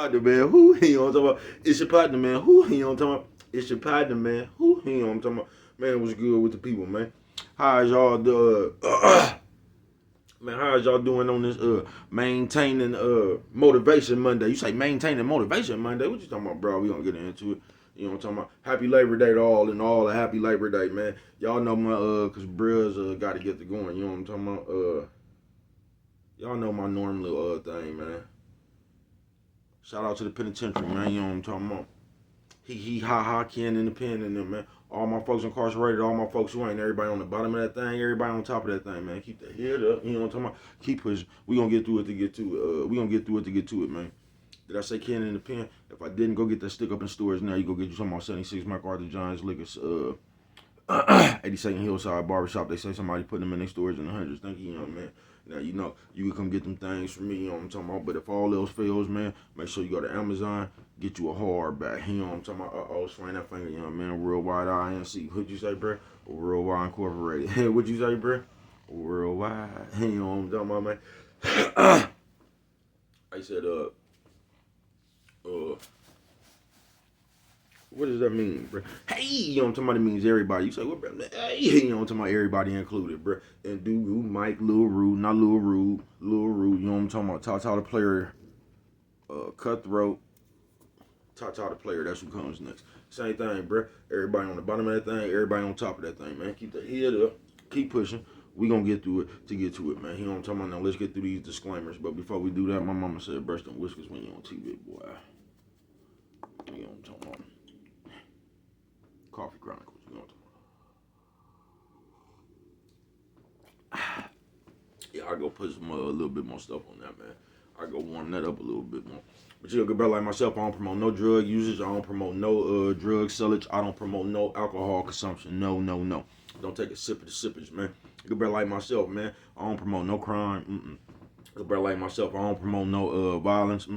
Partner, man. Who? You know what I'm talking about? It's your partner, man. Who? You know what I'm talking about? It's your partner, man. Who? You know what I'm talking about? Man, what's good with the people, man? How's y'all man, how's y'all doing on this maintaining motivation Monday? You say maintaining motivation Monday? What you talking about, bro? We gonna get into it. You know what I'm talking about? Happy Labor Day to all and all. A happy Labor Day, man. Y'all know my cause bros got to get to going. You know what I'm talking about? Y'all know my normal little thing, man. Shout out to the penitentiary, man. You know what I'm talking about? He ha ha Ken in the pen and them, man. All my folks incarcerated, all my folks who ain't, everybody on the bottom of that thing, everybody on top of that thing, man. Keep the head up, you know what I'm talking about? Keep pushing. We gonna get through it to get to it. We gonna get through it to get to it, man. Did I say Ken in the pen? If I didn't, go get that stick up in stores now. You go get you some on 76 MacArthur Johns Liquors, 82nd Hillside Barbershop. They say somebody putting them in their stores in the hundreds. Thank you, young man. Now, you know, you can come get them things from me, you know what I'm talking about. But if all else fails, man, make sure you go to Amazon, get you a hardback. You know what I'm talking about? Uh-oh, swing that finger, young man. Worldwide INC. What'd you say, bro? Worldwide Incorporated. What'd you say, bro? Worldwide. You know what I'm talking about, man? I said, what does that mean, bro? Hey, you know what I'm talking about? It means everybody. You say, what, bro? Hey, you know what I'm talking about? Everybody included, bro. And Dugu, Mike, Lil Rude, not Lil Rude, Lil Rude. You know what I'm talking about? Tata the player, Cutthroat, Tata the player. That's who comes next. Same thing, bro. Everybody on the bottom of that thing, everybody on top of that thing, man. Keep the head up, keep pushing. We gonna get through it to get to it, man. You know what I'm talking about? Now let's get through these disclaimers. But before we do that, my mama said, "Brush them whiskers when you on TV, boy." You know what I'm talking about? Coffee Chronicles, you know what I'm talking about. Yeah, I go put some a little bit more stuff on that, man. I go warm that up a little bit more. But you a good brother like myself, I don't promote no drug usage. I don't promote no drug sellage. I don't promote no alcohol consumption. No, no, no. Don't take a sip of the sippage, man. Good brother like myself, man. I don't promote no crime. Good brother like myself, I don't promote no violence.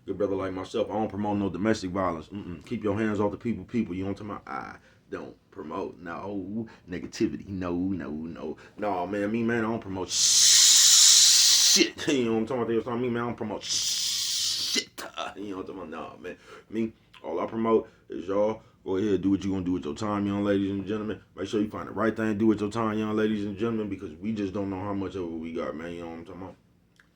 Good brother like myself, I don't promote no domestic violence. Keep your hands off the people. You know what I'm talking about? I don't promote no negativity. No, no, no. No, man, me, man, I don't promote shit. You know what I'm talking about? They was telling me, man, I don't promote shit. You know what I'm talking about? No, man. Me, all I promote is y'all go ahead, do what you gonna do with your time, young ladies and gentlemen. Make sure you find the right thing to do with your time, young ladies and gentlemen, because we just don't know how much of it we got, man. You know what I'm talking about?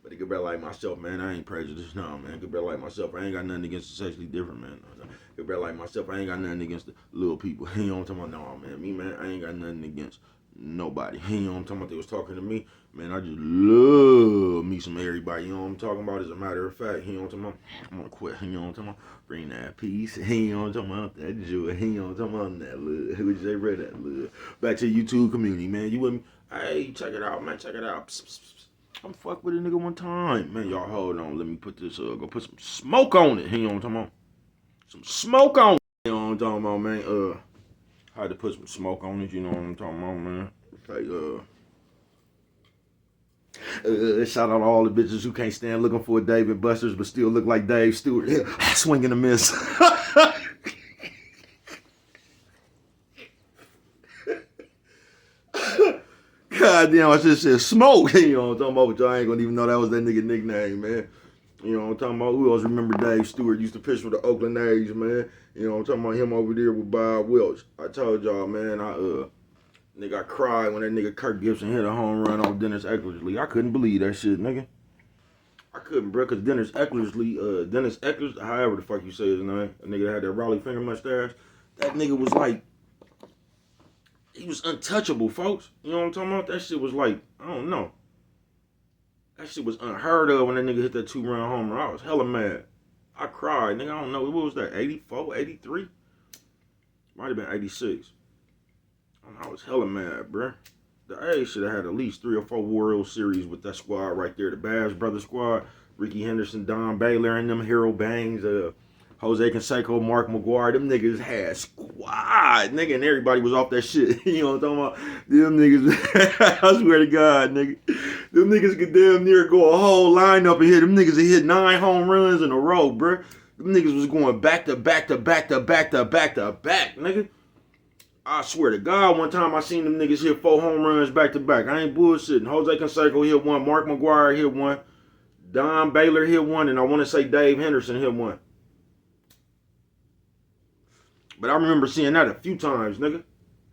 But a good brother like myself, man, I ain't prejudiced. No, man. Good brother like myself, I ain't got nothing against the sexually different, man. No. Good brother like myself, I ain't got nothing against the little people. You know what I'm talking about? No, man. Me, man, I ain't got nothing against nobody. You know what I'm talking about? They was talking to me. Man, I just love me some everybody. You know what I'm talking about? As a matter of fact, you know what I'm talking about? I'm gonna quit. You know what I'm talking about? Bring that peace. You know what I'm talking about? That joy. You know what I'm talking about? That love. Would you say, bro? That love. Back to the YouTube community, man. You with me? Hey, check it out, man. Check it out. Psst, psst, psst. I'm fuck with a nigga one time. Man, y'all hold on. Let me put this, go put some smoke on it. You know what I'm talking about? Some smoke on it. You know what I'm talking about, man? I had to put some smoke on it. You know what I'm talking about, man? Like, shout out to all the bitches who can't stand looking for David Busters but still look like Dave Stewart. Swing and a miss. God damn, I just said smoke. You know what I'm talking about? But y'all ain't gonna even know that was that nigga nickname, man. You know what I'm talking about? Who else remember Dave Stewart used to pitch for the Oakland A's, man? You know what I'm talking about? Him over there with Bob Welch. I told y'all, man, nigga, I cried when that nigga Kirk Gibson hit a home run off Dennis Eckersley. I couldn't believe that shit, nigga. I couldn't, bro, because Dennis Eckersley, however the fuck you say his name, a nigga that had that Raleigh finger mustache, that nigga was like, he was untouchable, folks. You know what I'm talking about? That shit was like, I don't know. That shit was unheard of when that nigga hit that 2-run home run. I was hella mad. I cried, nigga. I don't know. What was that, 84, 83? Might have been 86. I was hella mad, bruh. The A should have had at least 3 or 4 World Series with that squad right there. The Bass Brothers squad. Ricky Henderson, Don Baylor, and them Harold Bangs, Jose Canseco, Mark McGuire. Them niggas had squad, nigga, and everybody was off that shit. You know what I'm talking about? Them niggas, I swear to God, nigga. Them niggas could damn near go a whole lineup and hit. Them niggas had hit 9 home runs in a row, bruh. Them niggas was going back to back to back to back to back to back, nigga. I swear to God, one time I seen them niggas hit 4 home runs back to back. I ain't bullshitting. Jose Canseco hit one. Mark McGuire hit one. Don Baylor hit one, and I want to say Dave Henderson hit one. But I remember seeing that a few times, nigga.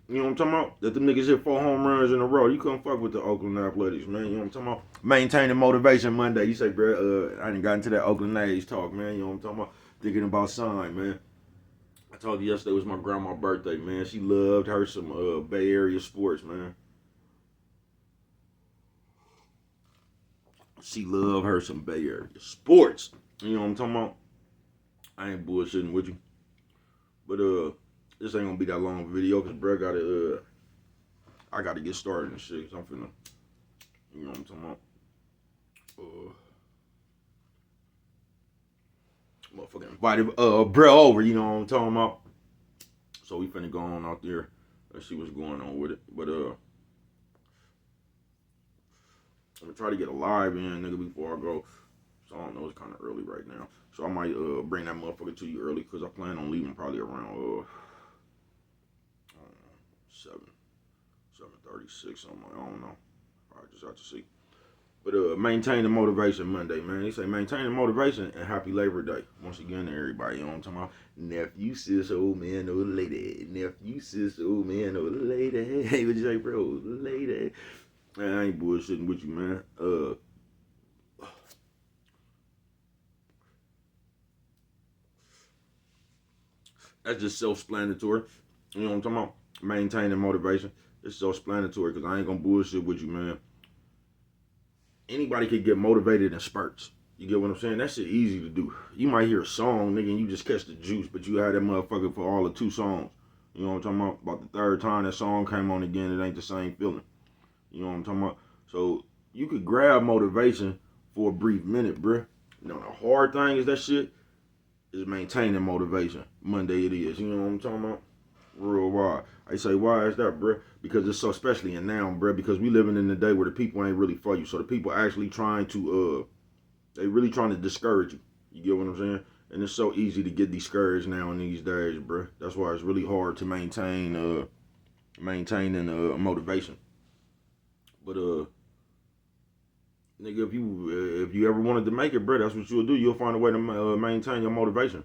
You know what I'm talking about? That them niggas hit 4 home runs in a row. You couldn't fuck with the Oakland Athletics, man. You know what I'm talking about? Maintaining motivation Monday. You say, bro, I done got into that Oakland A's talk, man. You know what I'm talking about? Thinking about sign, man. I told you yesterday was my grandma's birthday, man. She loved her some Bay Area sports, man. She loved her some Bay Area sports. You know what I'm talking about? I ain't bullshitting with you. But this ain't gonna be that long of a video, cause bro I gotta get started and shit. Cause I'm finna, you know what I'm talking about. Motherfucking invited bro over, you know what I'm talking about. So we finna go on out there and see what's going on with it. But I'm gonna try to get a live in, nigga, before I go. So I don't know, it's kind of early right now. So I might bring that motherfucker to you early, cause I plan on leaving probably around 7:36 something. I don't know. I just have to see. But maintain the motivation Monday, man. They say maintain the motivation and happy Labor Day. Once again to everybody, you know what I'm talking about? Nephew, sis, old man, old lady. Nephew, sis, old man, old lady. Hey, what you say, bro? Lady. Man, I ain't bullshitting with you, man. That's just self-explanatory. You know what I'm talking about? Maintaining motivation. It's self-explanatory because I ain't gonna bullshit with you, man. Anybody could get motivated in spurts. You get what I'm saying? That shit easy to do. You might hear a song, nigga, and you just catch the juice, but you had that motherfucker for all of 2 songs. You know what I'm talking about? About the 3rd time that song came on again, it ain't the same feeling. You know what I'm talking about? So you could grab motivation for a brief minute, bruh. You know, the hard thing is that shit is maintaining motivation. Monday it is. You know what I'm talking about? Real wide. I say, why is that, bruh? Because it's so, especially in now, bruh, because we living in the day where the people ain't really for you. So the people actually trying to, they really trying to discourage you. You get what I'm saying? And it's so easy to get discouraged now in these days, bruh. That's why it's really hard to maintaining motivation. But nigga, if you ever wanted to make it, bruh, that's what you'll do. You'll find a way to maintain your motivation.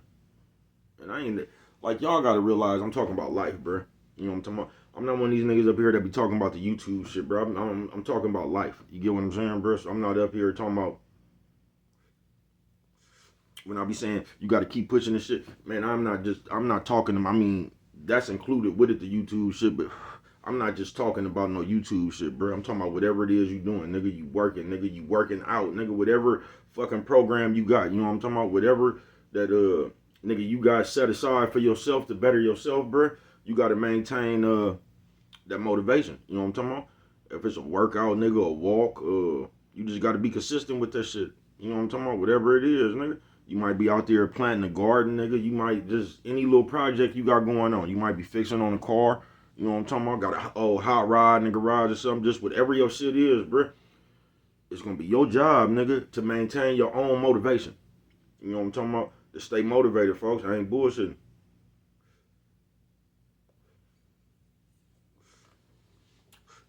And I ain't like y'all gotta realize I'm talking about life, bruh. You know what I'm talking about? I'm not one of these niggas up here that be talking about the YouTube shit, bro. I'm talking about life. You get what I'm saying, bro? So I'm not up here talking about when I be saying you got to keep pushing this shit. Man, I'm not talking to. I mean, that's included with it, the YouTube shit, but I'm not just talking about no YouTube shit, bro. I'm talking about whatever it is you doing, nigga. You working out, nigga. Whatever fucking program you got, you know what I'm talking about? Whatever that nigga you got set aside for yourself to better yourself, bro. You got to maintain that motivation. You know what I'm talking about? If it's a workout, nigga, a walk, you just got to be consistent with that shit. You know what I'm talking about? Whatever it is, nigga. You might be out there planting a garden, nigga. You might just, any little project you got going on. You might be fixing on a car. You know what I'm talking about? Got a old hot rod in the garage or something. Just whatever your shit is, bro. It's going to be your job, nigga, to maintain your own motivation. You know what I'm talking about? To stay motivated, folks. I ain't bullshitting.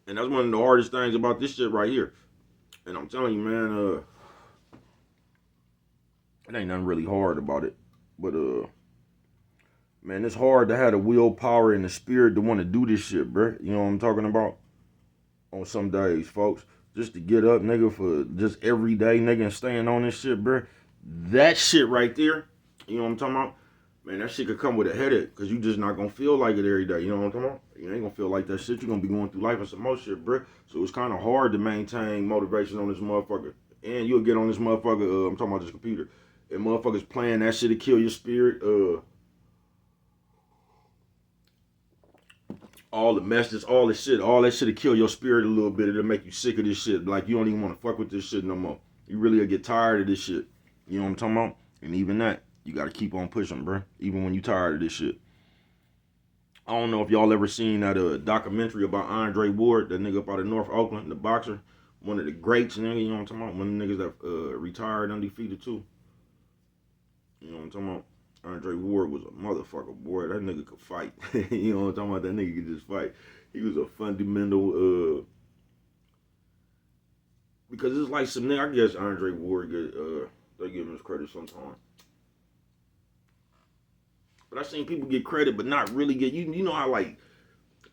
And that's one of the hardest things about this shit right here. And I'm telling you, man, it ain't nothing really hard about it. But, man, it's hard to have the willpower and the spirit to want to do this shit, bro. You know what I'm talking about? On some days, folks. Just to get up, nigga, for just every day, nigga, and staying on this shit, bro. That shit right there, you know what I'm talking about? Man, that shit could come with a headache, because you just not going to feel like it every day. You know what I'm talking about? You ain't going to feel like that shit. You're going to be going through life and some more shit, bro. So it's kind of hard to maintain motivation on this motherfucker. And you'll get on this motherfucker, I'm talking about this computer. And motherfuckers playing that shit to kill your spirit, all the messages, all that shit to kill your spirit a little bit. It'll make you sick of this shit. Like, you don't even want to fuck with this shit no more. You really get tired of this shit. You know what I'm talking about? And even that, you got to keep on pushing, bro. Even when you tired of this shit. I don't know if y'all ever seen that documentary about Andre Ward, that nigga up out of North Oakland, the boxer. One of the greats, nigga, you know what I'm talking about? One of the niggas that retired undefeated too. You know what I'm talking about? Andre Ward was a motherfucker, boy. That nigga could fight. You know what I'm talking about? That nigga could just fight. He was a fundamental because it's like some nigga. I guess Andre Ward get they give him his credit sometimes. But I seen people get credit, but not really get. You know how like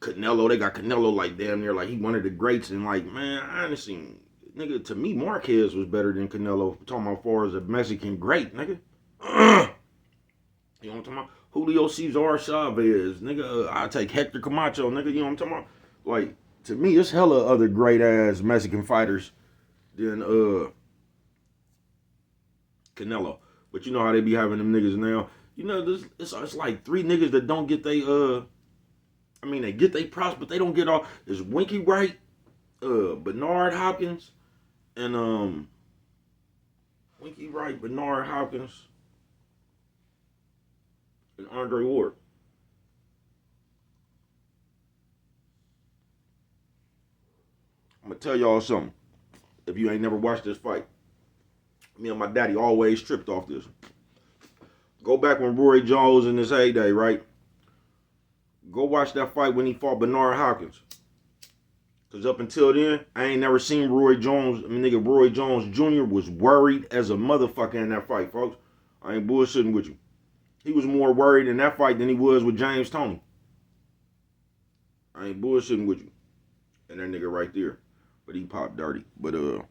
Canelo, they got Canelo like damn near like he one of the greats, and like man, I ain't seen nigga. To me, Marquez was better than Canelo. Talking about far as a Mexican great, nigga. You know what I'm talking about? Julio Cesar Chavez, nigga. I take Hector Camacho, nigga. You know what I'm talking about? Like to me, it's hella other great ass Mexican fighters than Canelo. But you know how they be having them niggas now. You know, it's like three niggas that don't get they I mean they get they props, but they don't get all. It's Winky Wright, Bernard Hopkins, and Winky Wright, Bernard Hopkins, and Andre Ward. I'm gonna tell y'all something. If you ain't never watched this fight, me and my daddy always tripped off this. Go back when Roy Jones in his heyday, right? Go watch that fight when he fought Bernard Hopkins. Cause up until then, I ain't never seen Roy Jones. I mean, nigga, Roy Jones Jr. was worried as a motherfucker in that fight, folks. I ain't bullshitting with you. He was more worried in that fight than he was with James Toney. I ain't bullshitting with you. And that nigga right there. But he popped dirty. But that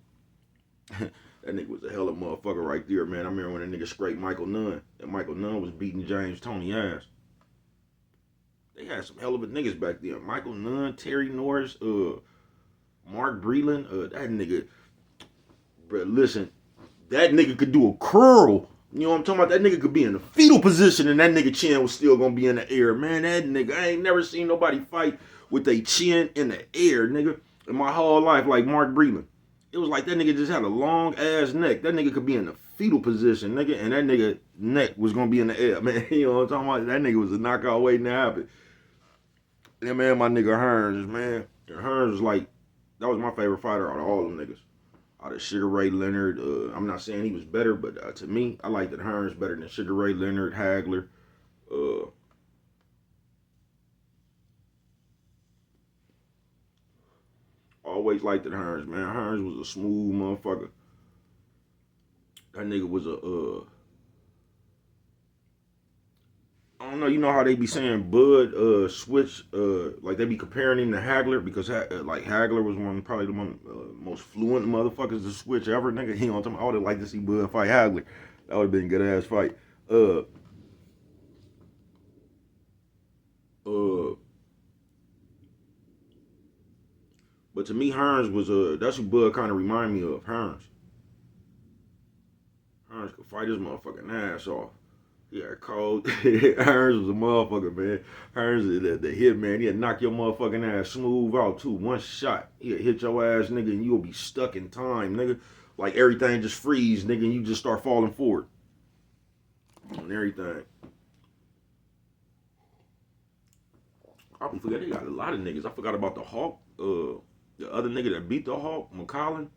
nigga was a hell of a motherfucker right there, man. I remember when that nigga scraped Michael Nunn. And Michael Nunn was beating James Toney ass. They had some hell of a niggas back then. Michael Nunn, Terry Norris, Mark Breland, that nigga. Bro, listen, that nigga could do a curl. You know what I'm talking about? That nigga could be in the fetal position and that nigga chin was still gonna be in the air. Man, that nigga, I ain't never seen nobody fight with their chin in the air, nigga, in my whole life like Mark Breland. It was like that nigga just had a long ass neck. That nigga could be in the fetal position, nigga, and that nigga neck was gonna be in the air, man. You know what I'm talking about? That nigga was a knockout waiting to happen. And man, my nigga Hearns, man. Hearns was like, that was my favorite fighter out of all them niggas. Out of Sugar Ray Leonard. I'm not saying he was better, but to me, I like that Hearns better than Sugar Ray Leonard, Hagler. Always liked that Hearns, man. Hearns was a smooth motherfucker. That nigga was I don't know, you know how they be saying Bud switch, like they be comparing him to Hagler because like Hagler was probably the most fluent motherfuckers to switch ever, nigga. You know what I'm talking about? I would have liked to see Bud fight Hagler. That would have been a good ass fight. But to me, Hearns was that's who Bud kind of remind me of. Hearns could fight his motherfucking ass off. Yeah, cold. Hearns was a motherfucker, man. Hearns is the hit, man. He'd knock your motherfucking ass smooth out, too. One shot. He'd hit your ass, nigga, and you'll be stuck in time, nigga. Like everything just freeze, nigga, and you just start falling forward. On everything. I forgot they got a lot of niggas. I forgot about the Hawk. The other nigga that beat the Hawk, McCollin.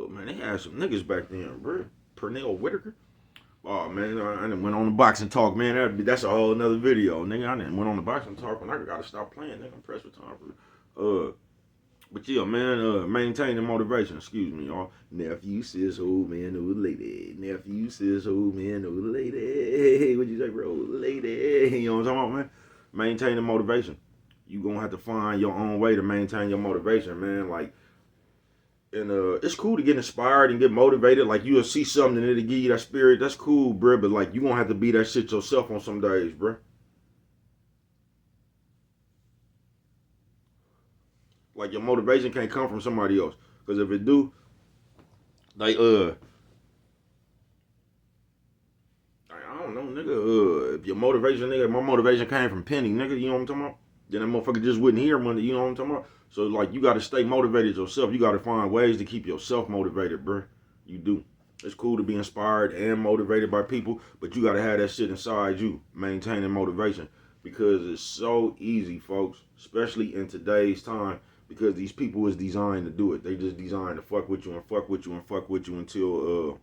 Man, they had some niggas back then, bro. Pernell Whitaker. Oh man, I done went on the boxing talk, man. That's a whole another video, nigga. I done went on the boxing talk when I gotta stop playing, nigga. I'm pressed for time for but yeah, man, maintaining motivation. Excuse me, y'all. Nephew says, "Oh man, old lady." Nephew says, "Oh man, old lady." Hey, what you say, bro? Old lady. You know what I'm talking about, man? Maintaining motivation. You gonna have to find your own way to maintain your motivation, man. Like. And it's cool to get inspired and get motivated. Like you'll see something and it'll give you that spirit. That's cool, bro. But like you gonna have to be that shit yourself on some days, bro. Like your motivation can't come from somebody else. Cause if it do, like I don't know, nigga. If your motivation, nigga, my motivation came from Penny, nigga. You know what I'm talking about? Then that motherfucker just wouldn't hear money. You know what I'm talking about? So like you gotta stay motivated yourself. You gotta find ways to keep yourself motivated, bro. You do. It's cool to be inspired and motivated by people, but you gotta have that shit inside you, maintaining motivation. Because it's so easy, folks, especially in today's time, because these people is designed to do it. They just designed to fuck with you and fuck with you and fuck with you until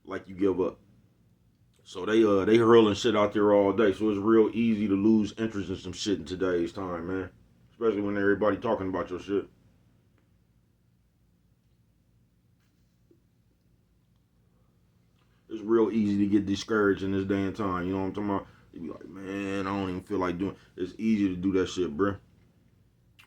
like you give up. So they hurling shit out there all day. So it's real easy to lose interest in some shit in today's time, man. Especially when everybody talking about your shit. real easy to get discouraged in this day and time. You know what I'm talking about? You be like, man, I don't even feel like doing. It's easy to do that shit, bruh.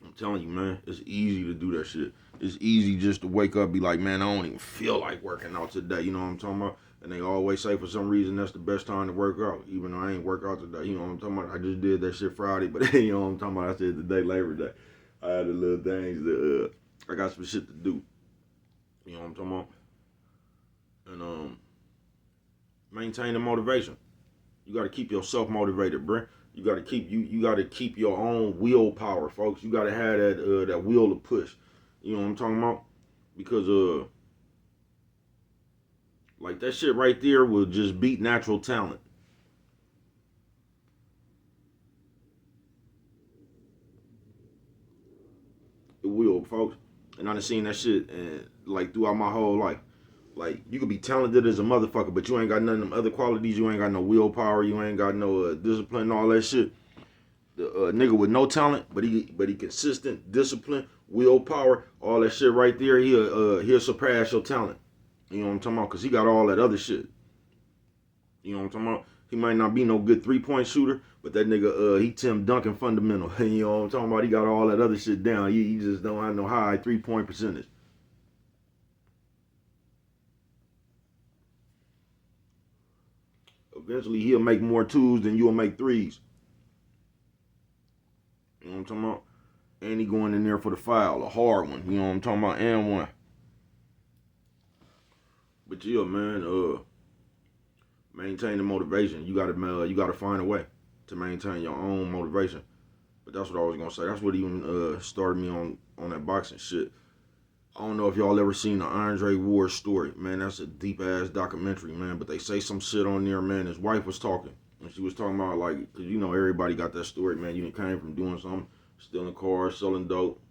I'm telling you, man, it's easy to do that shit. It's easy just to wake up, be like, man, I don't even feel like working out today. You know what I'm talking about? And they always say for some reason that's the best time to work out, even though I ain't work out today. You know what I'm talking about? I just did that shit Friday, but you know what I'm talking about? I said today, Labor Day. I had the little things that I got some shit to do. You know what I'm talking about? And maintain the motivation. You got to keep yourself motivated, bruh. You got to keep you got to keep your own willpower, folks. You got to have that will to push. You know what I'm talking about? Because like that shit right there will just beat natural talent. It will, folks. And I done seen that shit and like throughout my whole life. Like you could be talented as a motherfucker, but you ain't got none of them other qualities. You ain't got no willpower. You ain't got no discipline and all that shit. The nigga with no talent, but he consistent, discipline, willpower, all that shit right there. He'll surpass your talent. You know what I'm talking about? Cause he got all that other shit. You know what I'm talking about? He might not be no good 3-point shooter, but that nigga he Tim Duncan fundamental. You know what I'm talking about? He got all that other shit down. He just don't have no high 3-point percentage. Eventually he'll make more twos than you'll make threes. You know what I'm talking about? And he going in there for the foul, a hard one. You know what I'm talking about? And one. But yeah, man, maintain the motivation. You gotta find a way to maintain your own motivation. But that's what I was gonna say. That's what even started me on that boxing shit. I don't know if y'all ever seen the Andre Ward story. Man, that's a deep ass documentary, man. But they say some shit on there, man. His wife was talking. And she was talking about, like, cause you know everybody got that story, man. You came from doing something, stealing cars, selling dope,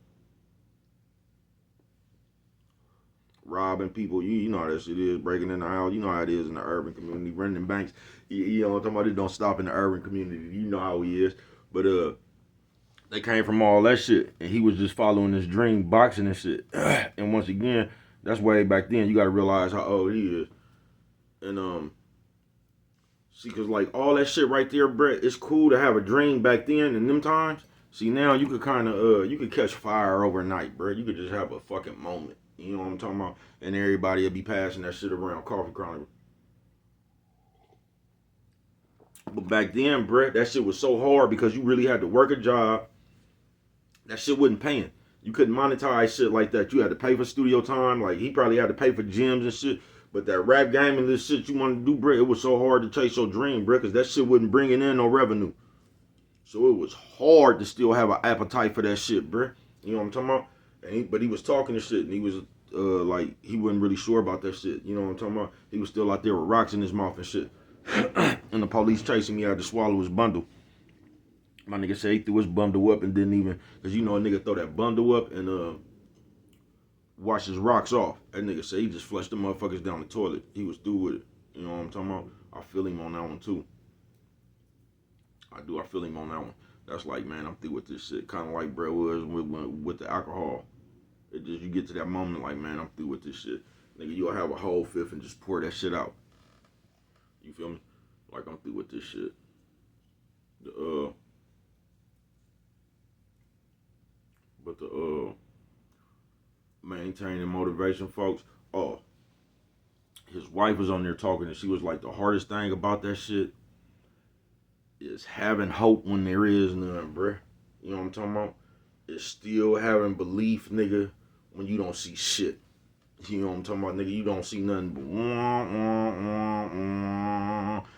robbing people. You know how that shit is, breaking in the house. You know how it is in the urban community, running banks. You know what I'm talking about? It don't stop in the urban community. You know how he is. But they came from all that shit, and he was just following his dream, boxing and shit. And once again, that's way back then. You got to realize how old he is. And see, cause like all that shit right there, Brett, it's cool to have a dream back then in them times. See, now you could kind of you could catch fire overnight, bro. You could just have a fucking moment. You know what I'm talking about? And everybody will be passing that shit around, Coffee Chronicle. But back then, Brett, that shit was so hard because you really had to work a job. That shit wasn't paying. You couldn't monetize shit like that. You had to pay for studio time. Like he probably had to pay for gyms and shit. But that rap game and this shit you wanted to do, Brett, it was so hard to chase your dream, Brett, because that shit wasn't bringing in no revenue. So it was hard to still have an appetite for that shit, bruh. You know what I'm talking about? But he was talking to shit, and he was like, he wasn't really sure about that shit. You know what I'm talking about? He was still out there with rocks in his mouth and shit. And the police chasing me, I had to swallow his bundle. My nigga said he threw his bundle up and didn't even, because you know a nigga throw that bundle up and wash his rocks off. That nigga said he just flushed the motherfuckers down the toilet. He was through with it. You know what I'm talking about? I feel him on that one too. I feel him on that one. That's like, man, I'm through with this shit. Kind of like Brett was with the alcohol. It just, you get to that moment like, man, I'm through with this shit. Nigga, you'll have a whole fifth and just pour that shit out. You feel me? Like, I'm through with this shit. But maintaining motivation, folks. Oh, his wife was on there talking, and she was like, the hardest thing about that shit is having hope when there is none, bruh. You know what I'm talking about? It's still having belief, nigga, when you don't see shit. You know what I'm talking about, nigga? You don't see nothing but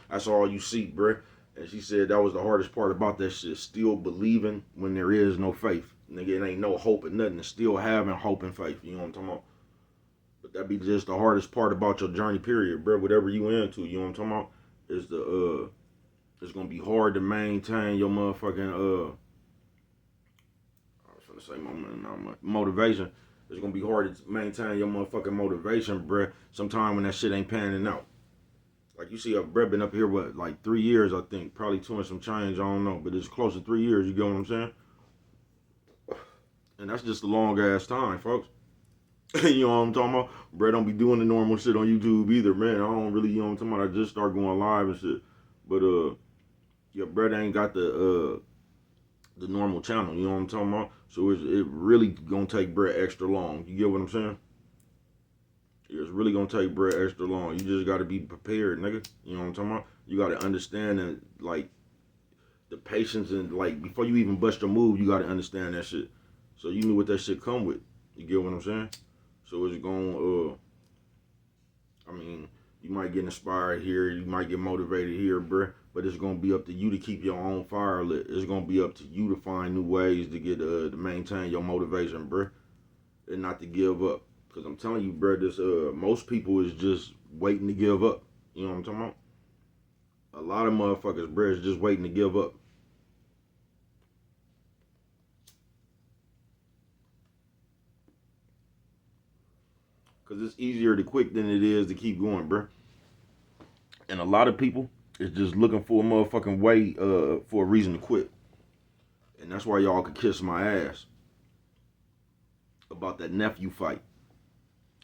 that's all you see, bruh. And she said that was the hardest part about that shit. Still believing when there is no faith. Nigga, it ain't no hope and nothing. It's still having hope and faith. You know what I'm talking about? But that be just the hardest part about your journey, period, bruh. Whatever you into, you know what I'm talking about? Is it's gonna be hard to maintain your motherfucking I was gonna say motivation. It's gonna be hard to maintain your motherfucking motivation, bruh. Sometime when that shit ain't panning out. Like you see, bruh been up here what, like 3 years, I think, probably 2 and some change. I don't know, but it's close to 3 years. You get what I'm saying? And that's just a long ass time, folks. You know what I'm talking about? Bro, don't be doing the normal shit on YouTube either, man. I don't really, you know what I'm talking about? I just start going live and shit. But your brother ain't got the normal channel, you know what I'm talking about? So it really gonna take Brett extra long. You get what I'm saying? It's really gonna take Brett extra long. You just gotta be prepared, nigga. You know what I'm talking about? You gotta understand that, like, the patience and, like, before you even bust your move, you gotta understand that shit. So you knew what that shit come with. You get what I'm saying? So it's gonna I mean, you might get inspired here, you might get motivated here, bruh, but it's gonna be up to you to keep your own fire lit. It's gonna be up to you to find new ways to get to maintain your motivation, bruh, and not to give up. Cause I'm telling you, bruh, this most people is just waiting to give up. You know what I'm talking about? A lot of motherfuckers, bruh, is just waiting to give up. Cause it's easier to quit than it is to keep going, bruh. And a lot of people is just looking for a motherfucking way for a reason to quit. And that's why y'all could kiss my ass about that nephew fight.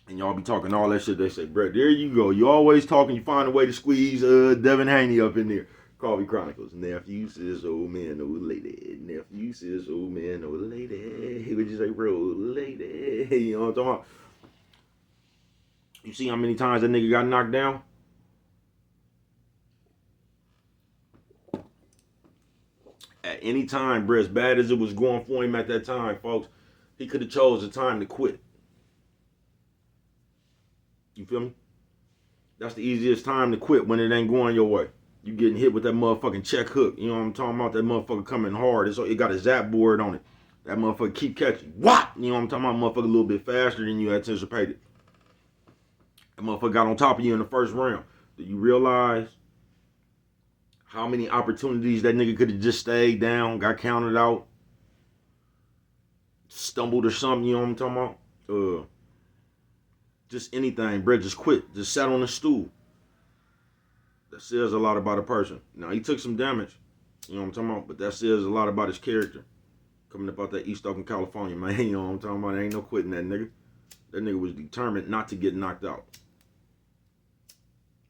And y'all be talking all that shit. They say, Brett, there you go. You always talking. You find a way to squeeze Devin Haney up in there. Coffee Chronicles. Nephew says, old man, old lady. Nephew says, old man, old lady. What you say, bro? Old lady. You know what I'm talking about? You see how many times that nigga got knocked down? At any time, bro, as bad as it was going for him at that time, folks, he could have chose the time to quit. You feel me? That's the easiest time to quit when it ain't going your way. You getting hit with that motherfucking check hook. You know what I'm talking about? That motherfucker coming hard. It got a zap board on it. That motherfucker keep catching. What? You know what I'm talking about? Motherfucker a little bit faster than you anticipated. That motherfucker got on top of you in the first round. Do you realize how many opportunities that nigga could have just stayed down, got counted out, stumbled or something? You know what I'm talking about? Just anything, bro. Just quit. Just sat on a stool. That says a lot about a person. Now, he took some damage. You know what I'm talking about? But that says a lot about his character. Coming up out that East Oakland, California, man. You know what I'm talking about? There ain't no quitting that nigga. That nigga was determined not to get knocked out.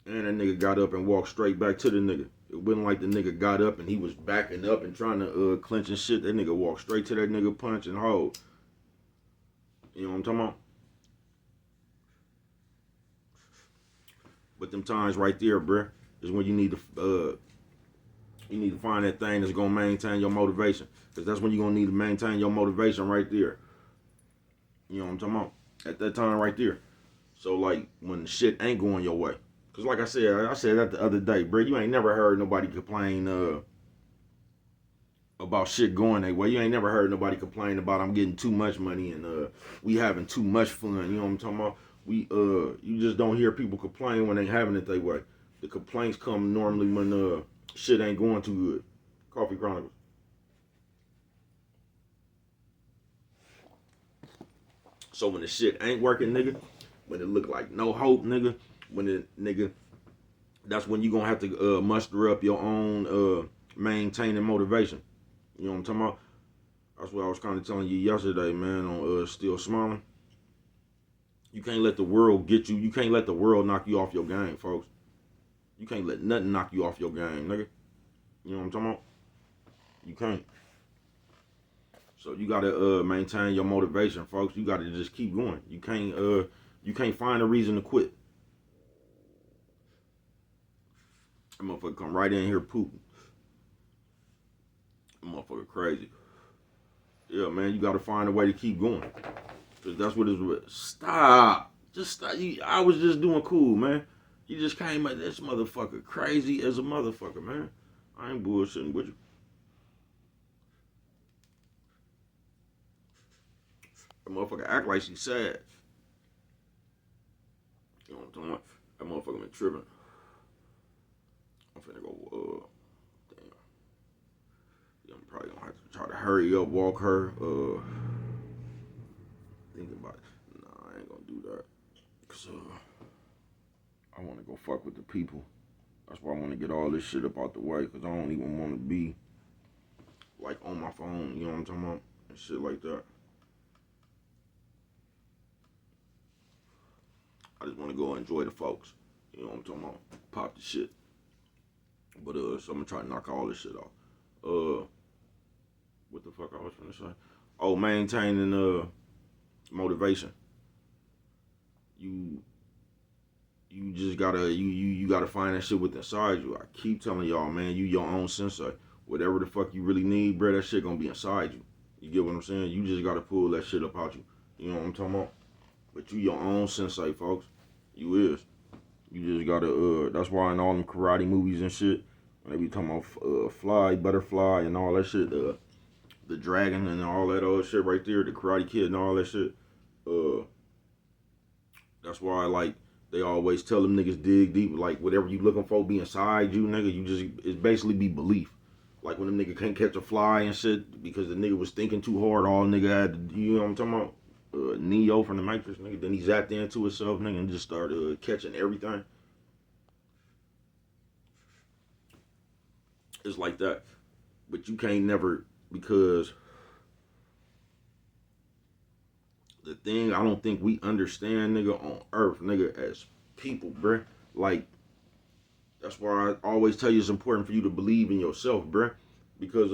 And that nigga got up and walked straight back to the nigga. It wasn't like the nigga got up and he was backing up and trying to clinch and shit. That nigga walked straight to that nigga, punch and hold. You know what I'm talking about? But them times right there, bruh, is when you need to find that thing that's gonna maintain your motivation. Cause that's when you're gonna need to maintain your motivation right there. You know what I'm talking about? At that time right there. So like when shit ain't going your way. Cause like I said that the other day, bro. You ain't never heard nobody complain about shit going their way. You ain't never heard nobody complain about I'm getting too much money and we having too much fun. You know what I'm talking about? You just don't hear people complain when they having it their way. The complaints come normally when shit ain't going too good. Coffee Chronicles. So when the shit ain't working, nigga, when it look like no hope, nigga, when it, nigga, that's when you gonna have to muster up your own maintaining motivation. You know what I'm talking about? That's what I was kind of telling you yesterday, man, on Still Smiling. You can't let the world get you. You can't let the world knock you off your game, folks. You can't let nothing knock you off your game, nigga. You know what I'm talking about? You can't. So you gotta maintain your motivation, folks. You gotta just keep going. You can't find a reason to quit. That motherfucker come right in here pooping. That motherfucker crazy. Yeah, man, you gotta find a way to keep going. Cause that's what it's. Stop. Just stop. I was just doing cool, man. You just came at this motherfucker crazy as a motherfucker, man. I ain't bullshitting with you. That motherfucker act like she sad. You know what I'm talking about? That motherfucker been tripping. I'm finna go, damn. Yeah, I'm probably gonna have to try to hurry up, walk her, thinking about it. Nah, I ain't gonna do that. Cause, I wanna go fuck with the people. That's why I wanna get all this shit up out the way, cause I don't even wanna be, like, on my phone, you know what I'm talking about? And shit like that. want to go enjoy the folks. You know what I'm talking about? Pop the shit. But so I'm gonna try to knock all this shit off. What the fuck I was gonna say? Oh, maintaining motivation. You just gotta you gotta find that shit within inside you. I keep telling y'all, man, you your own sensei. Whatever the fuck you really need, bro, that shit gonna be inside you. You get what I'm saying? You just gotta pull that shit up out you. You know what I'm talking about? But you your own sensei, folks. You is. You just gotta that's why in all them karate movies and shit, when they be talking about fly, butterfly and all that shit, the dragon and all that other shit right there, the Karate Kid and all that shit. That's why like they always tell them niggas dig deep, like whatever you looking for be inside you, nigga. You just it's basically be belief. Like when them nigga can't catch a fly and shit because the nigga was thinking too hard, all nigga had to, you know what I'm talking about? Neo from the Matrix, nigga. Then he zapped into himself, nigga, and just started catching everything. It's like that. But you can't never, because the thing I don't think we understand, nigga, on earth, nigga, as people, bruh. Like, that's why I always tell you it's important for you to believe in yourself, bruh. Because,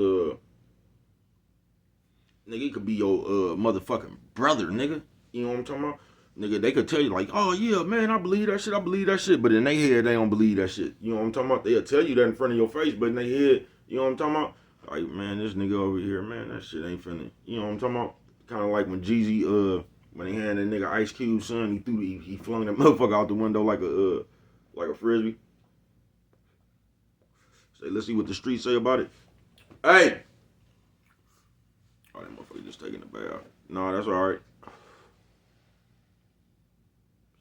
nigga, it could be your motherfucking brother, nigga. You know what I'm talking about? Nigga, they could tell you like, oh yeah, man, I believe that shit. But in their head, they don't believe that shit. You know what I'm talking about? They'll tell you that in front of your face, but in their head, you know what I'm talking about? Like, man, this nigga over here, man, that shit ain't finna. You know what I'm talking about? Kind of like when Jeezy, when he had that nigga Ice Cube son, he flung that motherfucker out the window like a frisbee. Say, let's see what the streets say about it. Hey, oh, that motherfucker just taking a bath. No, that's all right.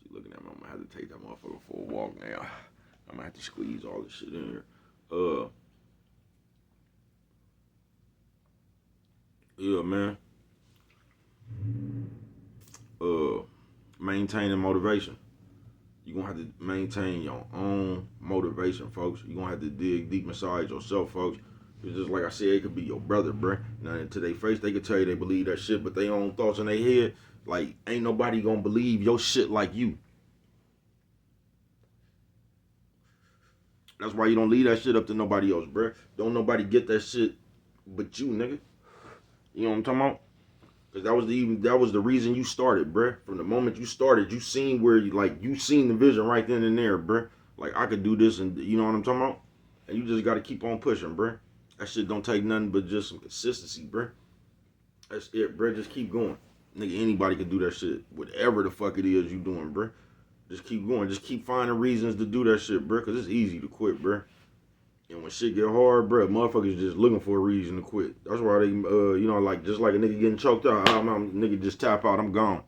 Looking at me, I'm gonna have to take that motherfucker for a walk now. I'm gonna have to squeeze all this shit in here. Yeah, man. Maintaining motivation. You're gonna have to maintain your own motivation, folks. You're gonna have to dig deep inside yourself, folks. It's just like I said, it could be your brother, bruh. Now, to their face, they could tell you they believe that shit, but they own thoughts in their head. Like, ain't nobody gonna believe your shit like you. That's why you don't leave that shit up to nobody else, bruh. Don't nobody get that shit but you, nigga. You know what I'm talking about? Cause that was the reason you started, bruh. From the moment you started, you seen where you seen the vision right then and there, bruh. Like I could do this, and you know what I'm talking about. And you just got to keep on pushing, bruh. That shit don't take nothing but just some consistency, bruh. That's it, bruh. Just keep going, nigga. Anybody could do that shit, whatever the fuck it is you doing, bruh. Just keep going. Just keep finding reasons to do that shit, bruh. Cause it's easy to quit, bruh. And when shit get hard, bro, motherfuckers just looking for a reason to quit. That's why they, you know, like just like a nigga getting choked out, nigga just tap out, I'm gone.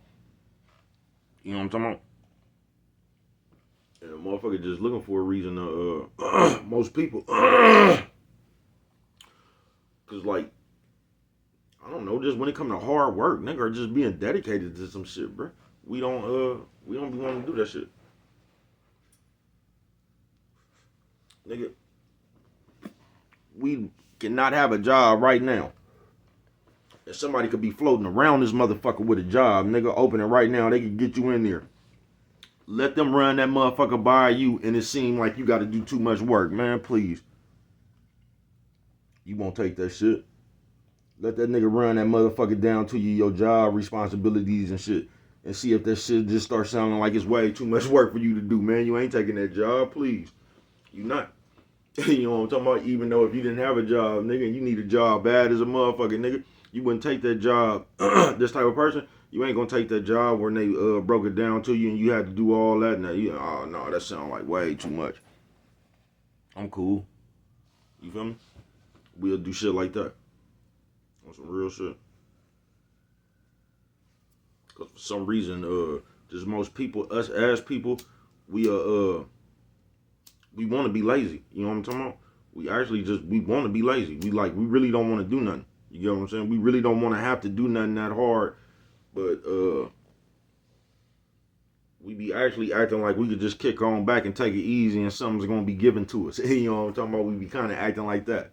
You know what I'm talking about? And a motherfucker just looking for a reason to, most people, cause like, I don't know, just when it come to hard work, nigga, or just being dedicated to some shit, bro. We don't be wanting to do that shit, nigga. We cannot have a job right now. And somebody could be floating around this motherfucker with a job, nigga, opening right now. They could get you in there. Let them run that motherfucker by you, and it seem like you got to do too much work, man. Please, you won't take that shit. Let that nigga run that motherfucker down to you, your job responsibilities and shit, and see if that shit just starts sounding like it's way too much work for you to do, man. You ain't taking that job, please. You not. You know what I'm talking about? Even though if you didn't have a job, nigga, and you need a job bad as a motherfucker, nigga, you wouldn't take that job. This type of person, you ain't gonna take that job when they broke it down to you and you had to do all that. Now, oh no, that sounds like way too much. I'm cool. You feel me? We'll do shit like that. On some real shit. Cause for some reason, just most people, us as people, we we want to be lazy. You know what I'm talking about? We actually we want to be lazy. We really don't want to do nothing. You get what I'm saying? We really don't want to have to do nothing that hard. But we be actually acting like we could just kick on back and take it easy and something's gonna be given to us. You know what I'm talking about? We be kind of acting like that.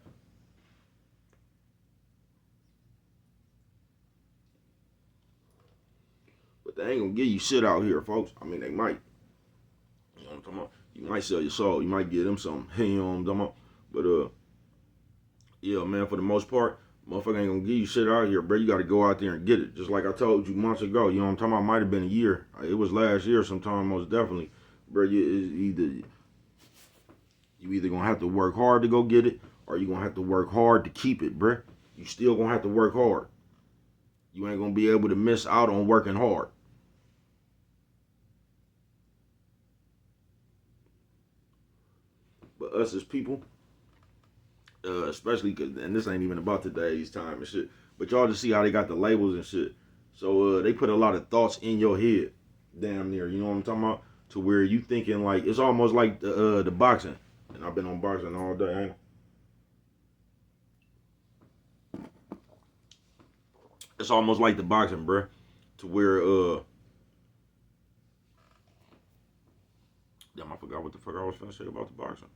But they ain't gonna give you shit out here, folks. I mean, they might. I'm talking about? You might sell your soul. You might give them something. You know what I'm talking about? But yeah, man, for the most part, motherfucker ain't gonna give you shit out here, bro. You gotta go out there and get it. Just like I told you months ago, you know what I'm talking about? Might have been a year. It was last year sometime, most definitely. Bro, you either gonna have to work hard to go get it, or you gonna have to work hard to keep it, bro. You still gonna have to work hard. You ain't gonna be able to miss out on working hard. But us as people, especially, and this ain't even about today's time and shit, but y'all just see how they got the labels and shit. So they put a lot of thoughts in your head, damn near. You know what I'm talking about? To where you thinking like it's almost like the boxing. And I've been on boxing all day, ain't I? It's almost like the boxing, bruh. To where damn, I forgot what the fuck I was finna say about the boxing.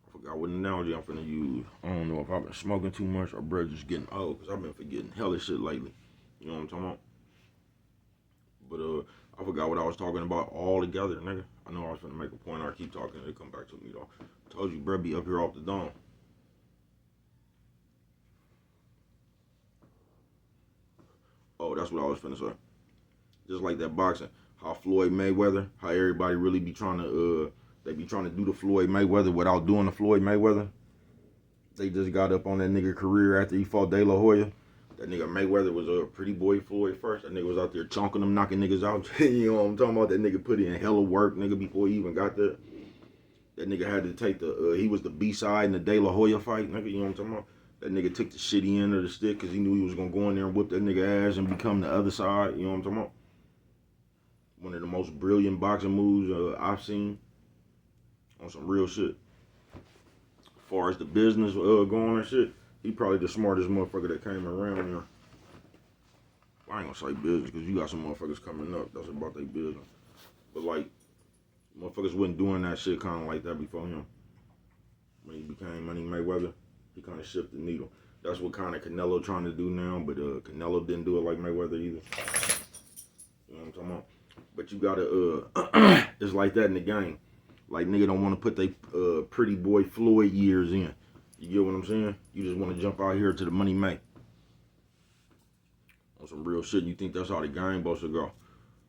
I forgot what analogy I'm finna use. I don't know if I've been smoking too much or bruh just getting old, cause I've been forgetting hella shit lately. You know what I'm talking about? But I forgot what I was talking about altogether, nigga. I know I was finna make a point. I keep talking, it come back to me though. Told you, bruh, be up here off the dome. Oh, that's what I was finna say. Just like that boxing, how Floyd Mayweather, how everybody really be trying to they be trying to do the Floyd Mayweather without doing the Floyd Mayweather. They just got up on that nigga career after he fought De La Hoya. That nigga Mayweather was a pretty boy Floyd first. That nigga was out there chunking them, knocking niggas out. You know what I'm talking about? That nigga put in hella work, nigga, before he even got there. That nigga had to take he was the B-side in the De La Hoya fight, nigga, you know what I'm talking about? That nigga took the shitty end of the stick because he knew he was going to go in there and whip that nigga ass and become the other side, you know what I'm talking about? One of the most brilliant boxing moves I've seen on some real shit. As far as the business going and shit, he probably the smartest motherfucker that came around here. I ain't gonna say business because you got some motherfuckers coming up that's about their business. But like, motherfuckers wasn't doing that shit kind of like that before him. When he became Money Mayweather, he kind of shifted the needle. That's what kind of Canelo trying to do now, but Canelo didn't do it like Mayweather either. You know what I'm talking about? But you gotta, it's like that in the game. Like, nigga don't want to put they pretty boy Floyd years in. You get what I'm saying? You just want to jump out here to the money make. On some real shit, you think that's how the game supposed to go.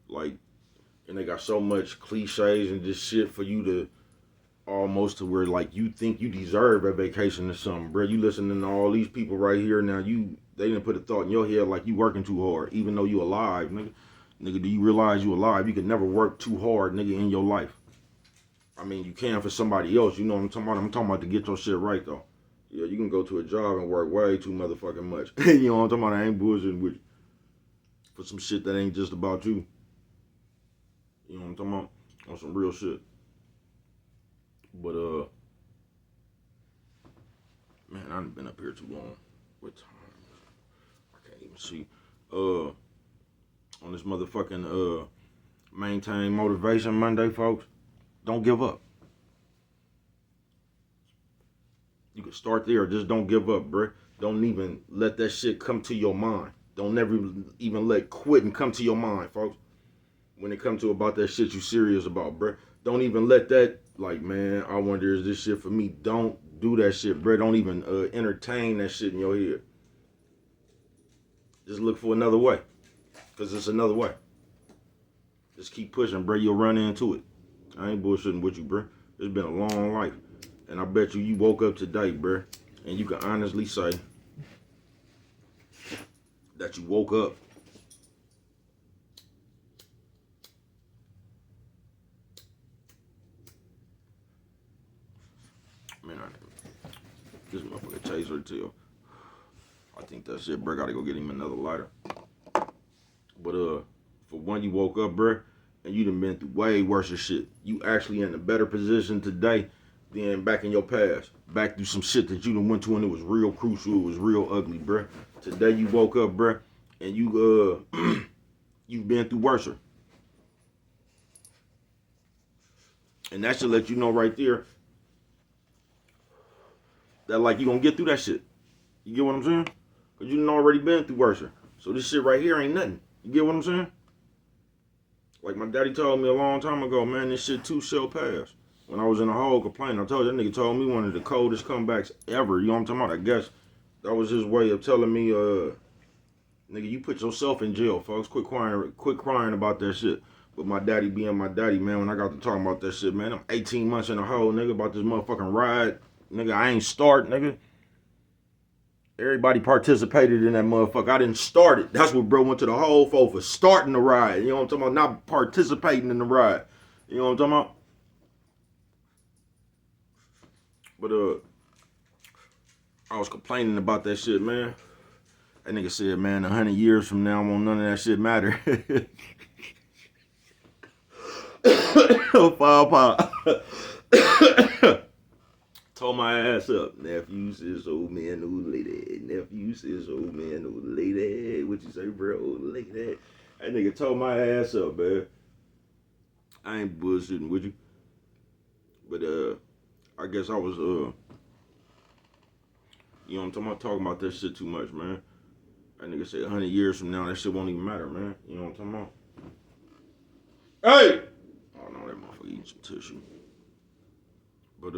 Like, and they got so much cliches and just shit for you to almost to where, like, you think you deserve a vacation or something, bro. You listening to all these people right here now, they didn't put a thought in your head like you working too hard, even though you alive, nigga. Nigga, do you realize you alive? You can never work too hard, nigga, in your life. I mean, you can for somebody else, you know what I'm talking about? I'm talking about to get your shit right, though. Yeah, you can go to a job and work way too motherfucking much. You know what I'm talking about? I ain't bullshitting with you. For some shit that ain't just about you. You know what I'm talking about? On some real shit. But, man, I done been up here too long. What time? I can't even see. On this motherfucking, Maintain Motivation Monday, folks. Don't give up. You can start there. Just don't give up, bruh. Don't even let that shit come to your mind. Don't never even let quitting come to your mind, folks. When it comes to about that shit you serious about, bruh. Don't even let that, like, man, I wonder is this shit for me? Don't do that shit, bruh. Don't even entertain that shit in your head. Just look for another way. Because it's another way. Just keep pushing, bruh. You'll run into it. I ain't bullshitting with you, bruh. It's been a long life. And I bet you woke up today, bruh. And you can honestly say that you woke up. Man, this motherfucker tastes her tail. I think that's it, bruh. Gotta go get him another lighter. But for one, you woke up, bruh, and you done been through way worse shit. You actually in a better position today than back in your past. Back through some shit that you done went to and it was real crucial. It was real ugly, bruh. Today you woke up, bruh, and you you've been through worse. And that should let you know right there that, like, you gonna get through that shit. You get what I'm saying? Because you done already been through worse. So this shit right here ain't nothing. You get what I'm saying? Like my daddy told me a long time ago, man, this shit too shall pass. When I was in the hole complaining, I told you, that nigga told me one of the coldest comebacks ever. You know what I'm talking about? I guess that was his way of telling me, nigga, you put yourself in jail, folks. Quit crying about that shit. But my daddy being my daddy, man, when I got to talking about that shit, man, I'm 18 months in the hole, nigga, about this motherfucking ride. Nigga, I ain't start, nigga. Everybody participated in that motherfucker. I didn't start it. That's what bro went to the hole for starting the ride. You know what I'm talking about? Not participating in the ride. You know what I'm talking about? But I was complaining about that shit, man. That nigga said, man, 100 years from now, won't none of that shit matter. Oh, pop. Told my ass up. Nephew says, old man, old lady. Nephew says, old man, old lady. What you say, bro? Old lady. That nigga told my ass up, man. I ain't bullshitting with you. But, I guess I was, you know what I'm talking about that shit too much, man. That nigga said 100 years from now, that shit won't even matter, man. You know what I'm talking about? Hey! Oh, no, that motherfucker eating some tissue. But,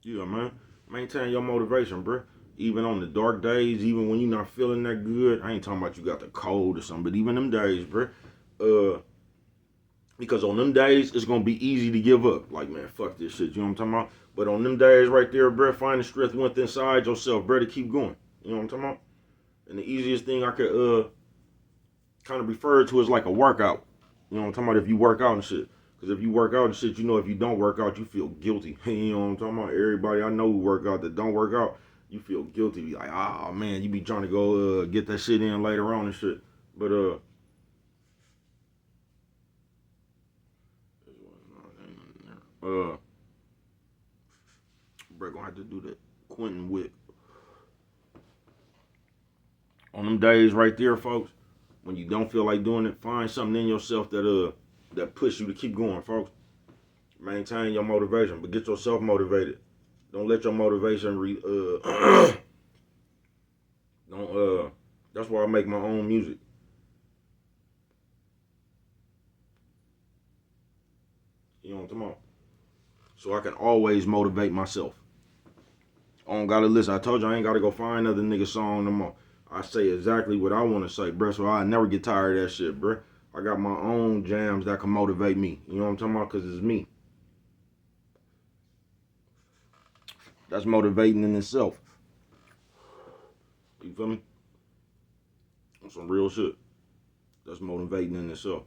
yeah, man. Maintain your motivation, bro. Even on the dark days, even when you're not feeling that good. I ain't talking about you got the cold or something, but even them days, bro. Because on them days, it's going to be easy to give up. Like, man, fuck this shit. You know what I'm talking about? But on them days right there, bro, find the strength within inside yourself, bro, to keep going. You know what I'm talking about? And the easiest thing I could kind of refer to is like a workout. You know what I'm talking about? If you work out and shit. Because if you work out and shit, you know if you don't work out, you feel guilty. You know what I'm talking about? Everybody I know who work out that don't work out, you feel guilty. Be like, oh man, you be trying to go get that shit in later on and shit. But bro, gonna have to do that. Quentin Whip. On them days right there, folks, when you don't feel like doing it, find something in yourself that push you to keep going, folks. Maintain your motivation, but get yourself motivated. Don't let your motivation don't that's why I make my own music. You know what I'm talking about? So I can always motivate myself. I don't gotta listen. I told you I ain't gotta go find another nigga song no more. I say exactly what I wanna say, bruh. So I never get tired of that shit, bruh. I got my own jams that can motivate me. You know what I'm talking about? Cause it's me. That's motivating in itself. You feel me? Some real shit. That's motivating in itself.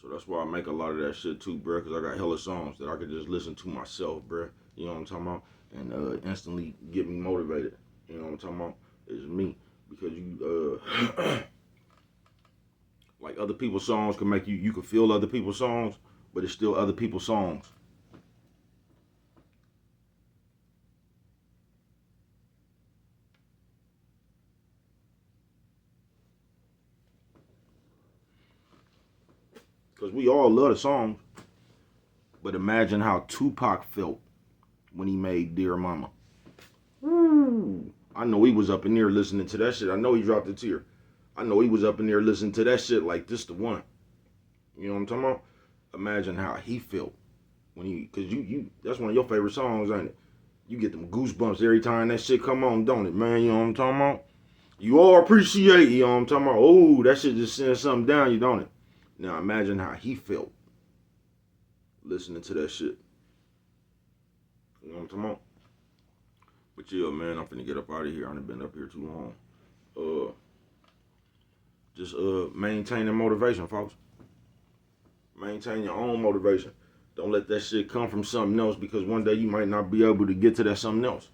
So that's why I make a lot of that shit too, bruh. Cause I got hella songs that I could just listen to myself, bruh. You know what I'm talking about? And instantly get me motivated. You know what I'm talking about? It's me. Because you like other people's songs can make you can feel other people's songs, but it's still other people's songs. Cause we all love the songs. But imagine how Tupac felt when he made Dear Mama. Woo. I know he was up in there listening to that shit. I know he dropped a tear. I know he was up in there listening to that shit like this the one. You know what I'm talking about? Imagine how he felt when he, cause you that's one of your favorite songs, ain't it? You get them goosebumps every time that shit come on, don't it, man? You know what I'm talking about? You all appreciate, you know what I'm talking about? Oh, that shit just sends something down you, don't it? Now imagine how he felt listening to that shit. You know what I'm talking about? But yeah, man, I'm finna get up out of here. I done been up here too long. Uh, just maintaining motivation, folks. Maintain your own motivation. Don't let that shit come from something else because one day you might not be able to get to that something else.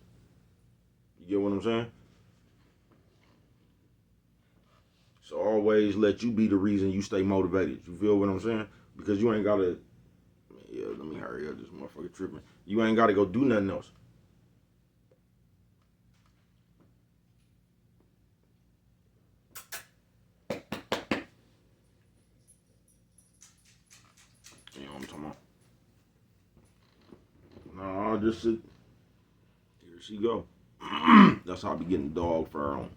You get what I'm saying? So always let you be the reason you stay motivated. You feel what I'm saying? Because you ain't gotta. Yeah, let me hurry up. This motherfucker tripping. You ain't gotta go do nothing else. You know what I'm talking about? No, I'll just sit. Here she go. That's how I be getting dog fur on.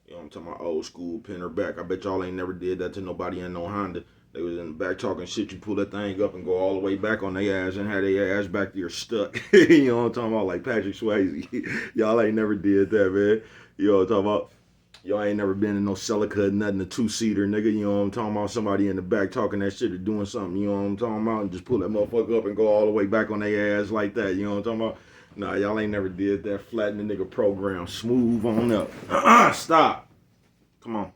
You know what I'm talking about old school pin her back. I bet y'all ain't never did that to nobody in no Honda. They was in the back talking shit. You pull that thing up and go all the way back on their ass and have their ass back there stuck. You know what I'm talking about? Like Patrick Swayze. Y'all ain't never did that, man. You know what I'm talking about? Y'all ain't never been in no Celica, nothing, a two-seater, nigga. You know what I'm talking about? Somebody in the back talking that shit or doing something, you know what I'm talking about? And just pull that motherfucker up and go all the way back on their ass like that, you know what I'm talking about? Nah, y'all ain't never did that. Flatten the nigga program. Smooth on up. Stop. Come on.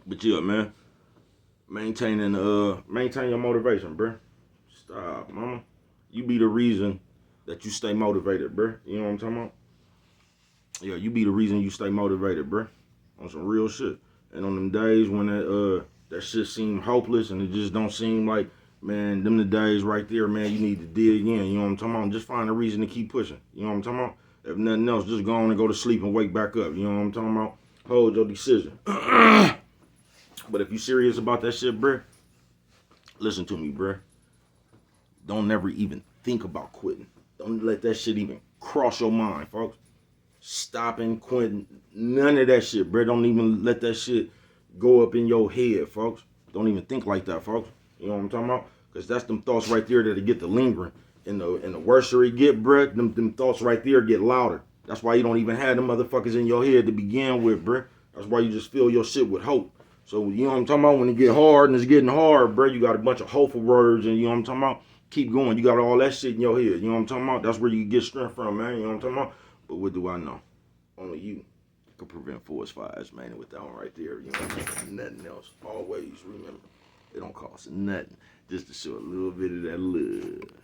But yeah, man. Maintain your motivation, bruh. Stop, mama. You be the reason that you stay motivated, bruh. You know what I'm talking about? Yeah, you be the reason you stay motivated, bruh. On some real shit. And on them days when that shit seem hopeless and it just don't seem like, man, them the days right there, man, you need to dig in. You know what I'm talking about? Just find a reason to keep pushing. You know what I'm talking about? If nothing else, just go on and go to sleep and wake back up. You know what I'm talking about? Hold your decision. But if you serious about that shit, bruh, listen to me, bruh. Don't never even think about quitting. Don't let that shit even cross your mind, folks. Stopping, quitting, none of that shit, bruh. Don't even let that shit go up in your head, folks. Don't even think like that, folks. You know what I'm talking about? Because that's them thoughts right there that'll get to lingering. And the worse it get, bruh, them thoughts right there get louder. That's why you don't even have them motherfuckers in your head to begin with, bruh. That's why you just fill your shit with hope. So, you know what I'm talking about? When it get hard and it's getting hard, bruh, you got a bunch of hopeful words and you know what I'm talking about? Keep going. You got all that shit in your head. You know what I'm talking about? That's where you get strength from, man. You know what I'm talking about? But what do I know? Only you can prevent forest fires, man. With that one right there, you know what I'm saying? Nothing else. Always remember, it don't cost nothing just to show a little bit of that love.